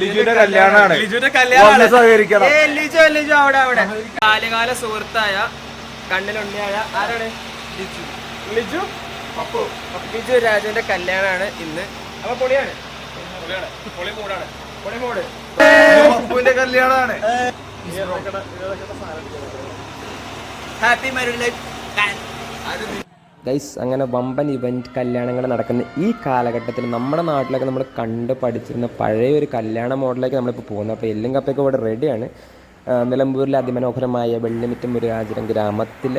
ലിജുവിന്റെ കല്യാണമാണ്. അവിടെ ബാല്യകാല സുഹൃത്തായ കണ്ണിലുണ്ണിയായ ആരാണ്? ലിജു രാജുവിന്റെ കല്യാണമാണ് ഇന്ന്. അപ്പൊ പൊളിയാണ്, പൊളിമൂട് കല്യാണമാണ്. Happy married life guys. അങ്ങനെ വമ്പൻ ഇവന്റ് കല്യാണങ്ങൾ നടക്കുന്ന ഈ കാലഘട്ടത്തിൽ നമ്മുടെ നാട്ടിലൊക്കെ നമ്മൾ കണ്ട് പഠിച്ചിരുന്ന പഴയ ഒരു കല്യാണ മോഡലിലേക്ക് നമ്മളിപ്പോൾ പോകുന്നത്. അപ്പോൾ എല്ലും കപ്പയൊക്കെ ഇവിടെ റെഡിയാണ്. നിലമ്പൂരിലെ അതിമനോഹരമായ വെള്ളിമിറ്റം മുരുകാചുരം ഗ്രാമത്തിൽ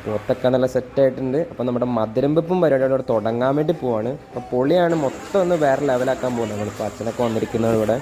പുറത്തൊക്കെ നല്ല സെറ്റായിട്ടുണ്ട്. അപ്പോൾ നമ്മുടെ മധുരം വെപ്പും പരിപാടിയോടെ തുടങ്ങാൻ വേണ്ടി പോവാണ്. അപ്പോൾ പൊളിയാണ്, മൊത്തം ഒന്ന് വേറെ ലെവലാക്കാൻ പോകുന്നത്. നമ്മളിപ്പോൾ അച്ഛനൊക്കെ വന്നിരിക്കുന്നത് ഇവിടെ.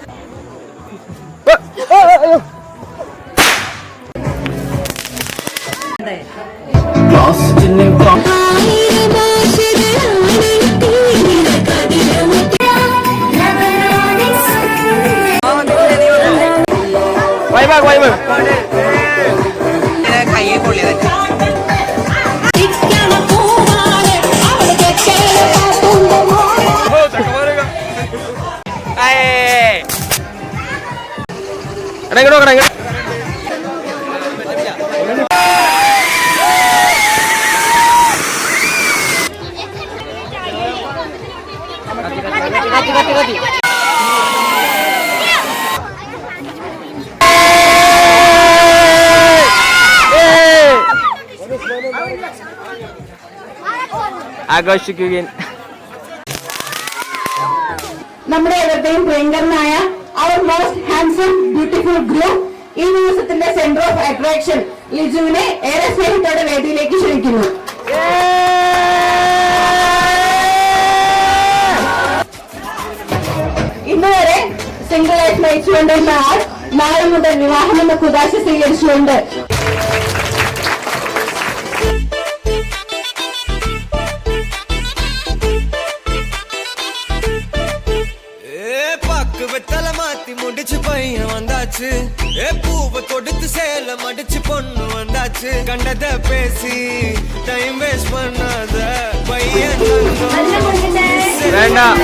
ആഘോഷിക്കുകയും നമ്മുടെ ഏവരുടെയും പ്രിയങ്കരനായ അവർ മോസ്റ്റ് ഹാൻസം ബ്യൂട്ടിഫുൾ ഗ്രൂപ്പ് ഈ ദിവസത്തിന്റെ സെന്റർ ഓഫ് അട്രാക്ഷൻ ലിജുവിനെ ഏറെ സ്നേഹത്തോടെ വേദിയിലേക്ക് ക്ഷണിക്കുന്നു. ഇന്നുവരെ സിംഗിൾ ആയിട്ട് നയിച്ചുകൊണ്ടിരുന്ന ആൾ നാളെ മുതൽ വിവാഹമെന്ന കുദാശ സ്വീകരിച്ചുകൊണ്ട് முடிச்சு பையன் வந்தாச்சு, பூவை கொடுத்து சேலம் அடிச்சு பொண்ணு வந்தாச்சு. கண்டத பேசி டைம் வேஸ்ட் பண்ணாத பையன் வேண்டாம்.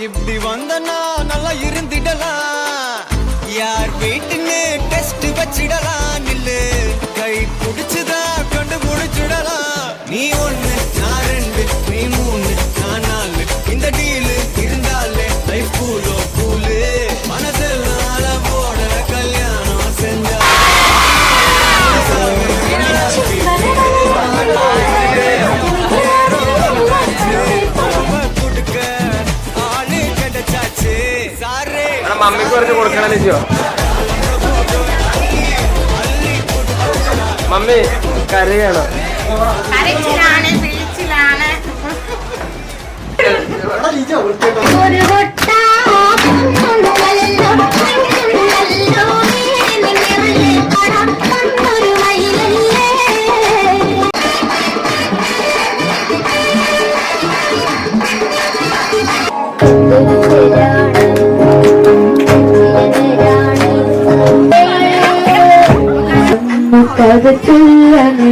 இப்படி வந்தனா நல்லா இருந்திடலாம். யார் வீட்டுன்னு டெஸ்ட் வச்சிடலாம். இல்ல கை குடிச்சுதா கண்டு முடிச்சிடலாம். நீ ஒண்ணு நான் ரெண்டு நீ மூணு நான் நாலு இந்த டீலு இருந்தாலே லைஃப் கூலோ கூலு. மனசெல்லாம் போட கல்யாணம் செஞ்சா മമ്മിക്ക് കുറച്ച് കൊടുക്കണം ലിജോ. മമ്മി കരയാണോ? കഥച്ചൊല്ലന്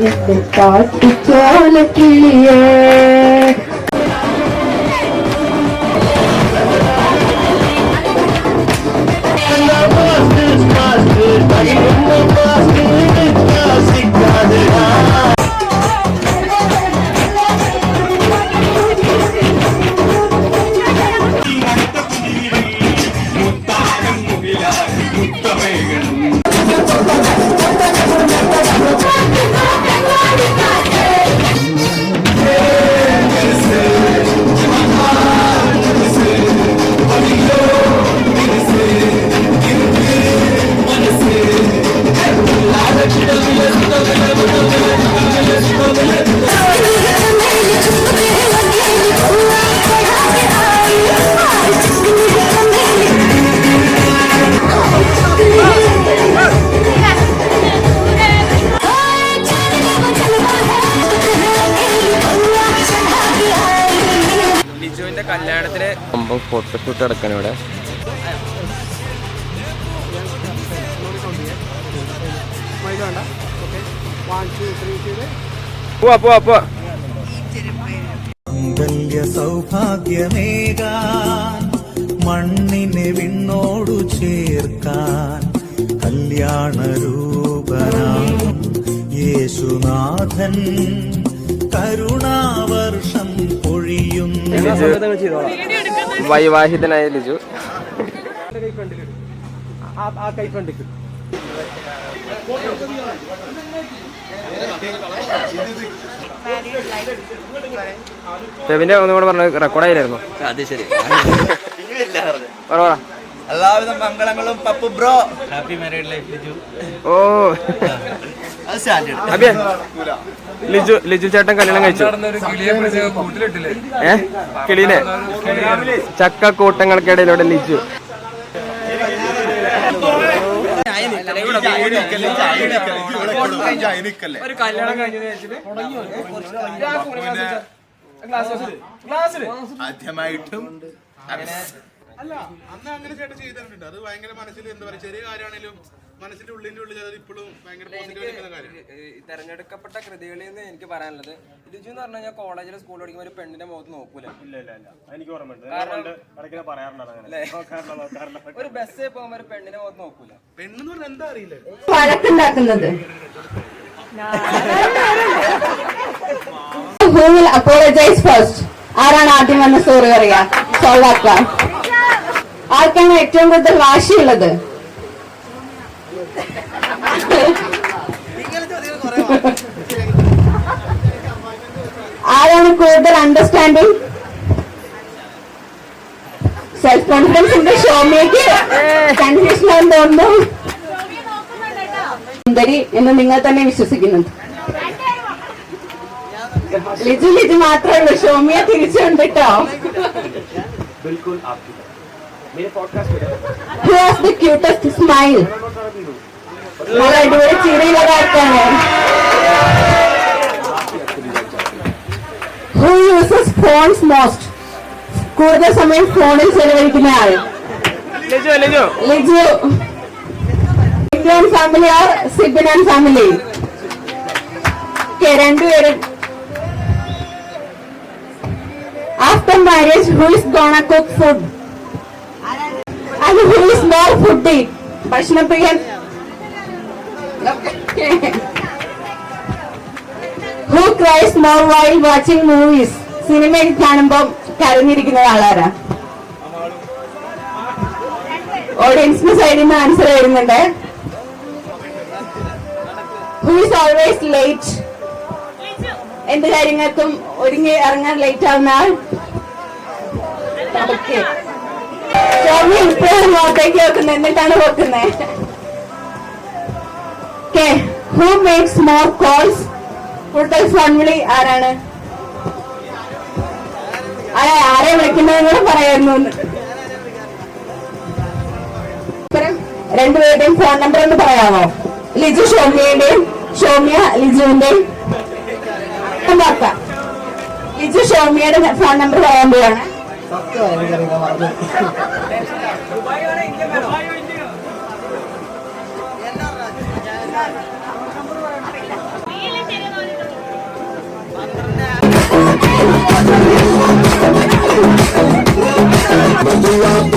എന്റെ കാട്ടുചോല കിളിയേ. ഫോട്ടോഷൂട്ട് നടക്കാൻ ഇവിടെ. പോവാ പോവാ പോവാ. മംഗല്യ സൗഭാഗ്യമേകാൻ മണ്ണിനെ വിണ്ണോടു ചേർക്കാൻ കല്യാണരൂപനാകും യേശുനാഥൻ കരുണാവർഷം പൊഴിയുന്നു. വൈവാഹിതനായ ലിജു. ഫെബിന്റെ ഒന്നും കൂടെ പറഞ്ഞ റെക്കോർഡായിരുന്നു. അത് ശരി. എല്ലാവിധ മംഗളങ്ങളും Pappu bro. Happy married life Liju. ഓ അബിയ ലിജു ചേട്ടൻ കല്യാണം കഴിച്ചു. കിളീനെ ചക്കക്കൂട്ടങ്ങൾക്കിടയിലൂടെ ലിജു. ഒരു കല്യാണം കഴിഞ്ഞത് ആദ്യമായിട്ടും അല്ല അന്ന് അങ്ങനെ ചേട്ടൻ ചെയ്തിട്ടുണ്ട്. അത് ഭയങ്കര മനസ്സിൽ എന്താ പറയുക, ചെറിയ കാര്യമാണെങ്കിലും മനസ്സിന്റെ ഉള്ളിന്റെ ഉള്ളിൽ അത് ഇപ്പോഴും ഭയങ്കര പോസിറ്റീവ് കാര്യം. തെരഞ്ഞെടുക്കപ്പെട്ട കൃതികളിൽ നിന്ന് എനിക്ക് പറയാനുള്ളത്, ലിജു എന്ന് പറഞ്ഞാൽ ഞാൻ കോളേജിൽ സ്കൂളിൽ പഠിക്കുമ്പോൾ ഒരു പെണ്ണിന്റെ മുഖത്ത് നോക്കൂല. എനിക്ക് ഓർമ്മയുണ്ട്. ഒരു ബസ്സിൽ പോകുമ്പോൾ ഒരു പെണ്ണിന്റെ മുഖത്ത് നോക്കൂല. പെണ്ണെന്ന് പറഞ്ഞാൽ എന്താ അറിയില്ല. വഴക്കുണ്ടാക്കുന്നത്. Who will apologize first? ആരാണ് ആദ്യം വന്ന് സോറി പറയാ? സോൾവ് ആക്കാം. ആർക്കാണ് ഏറ്റവും കൂടുതൽ വാശിയുള്ളത്? ആരാണ് കൂടുതൽ അണ്ടർസ്റ്റാൻഡിങ്? സെൽഫ് കോൺഫിഡൻസിന്റെ ഷോമിയക്ക് കൺഫ്യൂഷൻ ആണെന്ന് തോന്നുന്നു. സുന്ദരി എന്ന് നിങ്ങൾ തന്നെ വിശ്വസിക്കുന്നുണ്ട്. ലിജു മാത്രമേ ഉള്ളൂ, ഷോമിയ തിരിച്ചുണ്ട് കേട്ടോ. Who has the cutest smile? നല്ല അടിപൊളി ചിരിയുള്ള കാറ്റാണ്. Who uses phones most? കൂടുതൽ സമയം ഫോണിൽ ചെലവഴിക്കുന്ന ആൾ. Liju. Family or Sibin and family? രണ്ടുപേരും. After marriage, who is gonna cook food? And who is more foodie? ഭക്ഷണപ്രിയൻ. Who cries more while watching movies? സിനിമയിൽ കാണുമ്പോൾ കരഞ്ഞിരിക്കുന്ന ആളാരാ? ഓഡിയൻസിന് സൈഡിൽ നിന്ന് ആൻസർ വരുന്നുണ്ട്. Who is always late? എന്ത് കാര്യങ്ങൾക്കും ഒരുങ്ങി ഇറങ്ങാൻ ലേറ്റ് ആവുന്ന ആൾ? സ്വാമി ഇപ്പോഴും ഇങ്ങോട്ടേക്ക് വെക്കുന്നത്, എന്നിട്ടാണ് വെക്കുന്നത്. Who makes more calls? കൂടുതൽ ഫോൺ വിളി ആരാണ്? ആരെ വിളിക്കുന്നതെന്ന് കൂടെ പറയായിരുന്നു. രണ്ടുപേരുടെയും ഫോൺ നമ്പർ ഒന്ന് പറയാമോ? ലിജു ഷോമിയയുടെയും ഷോമിയ ലിജുവിന്റെയും. ലിജു ഷോമിയുടെ ഫോൺ നമ്പർ പറയാൻ പോവാണ്. Bye.